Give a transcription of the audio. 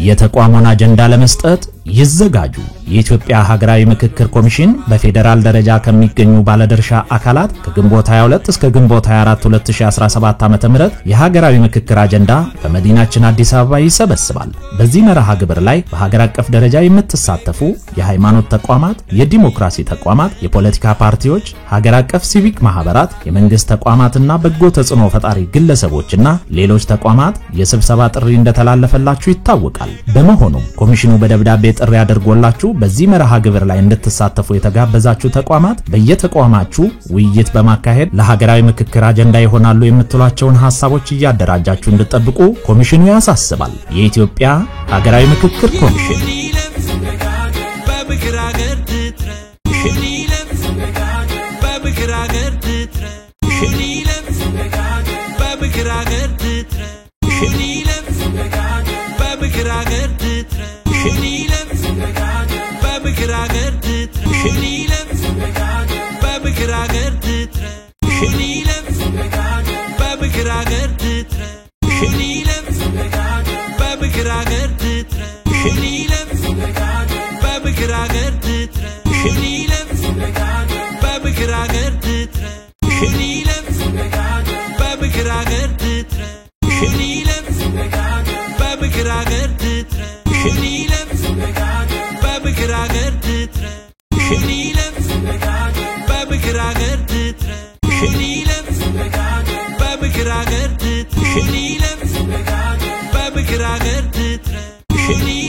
የተቋሙን አጀንዳ ለመስጠት ይዘጋጁ። የኢትዮጵያ ሀገራዊ ምክክር ኮሚሽን በፌደራል ደረጃ ከሚገኙ ባለድርሻ አካላት ከግንቦት 22 እስከ ግንቦት 24 2017 ዓ.ም የሀገራዊ ምክክር አጀንዳ በመዲናችን አዲስ አበባ ይሰበስባል። በዚህ መርሃ ግብር ላይ በሀገር አቀፍ ደረጃ የምትሳተፉ የሃይማኖት ተቋማት፣ የዲሞክራሲ ተቋማት፣ የፖለቲካ ፓርቲዎች፣ ሀገር አቀፍ ሲቪክ ማህበራት፣ የመንግስት ተቋማትና በጎ ተጽዕኖ ፈጣሪ ግለሰቦችና ሌሎች ተቋማት የስብሰባ ጥሪ እንደተላለፈላችሁ ይታወቃል። በመሆኑም ኮሚሽኑ በደብዳቤ ጥሪ አድርጎላችሁ በዚህ መርሃ ግብር ላይ እንድትሳተፉ የተጋበዛችሁ ተቋማት በየተቋማችሁ ውይይት በማካሄድ ለሀገራዊ ምክክር አጀንዳ ይሆናሉ የምትሏቸውን ሐሳቦች እያደራጃችሁ እንድትጠብቁ ኮሚሽኑ ያሳስባል። የኢትዮጵያ ሀገራዊ ምክክር ኮሚሽን Shinilam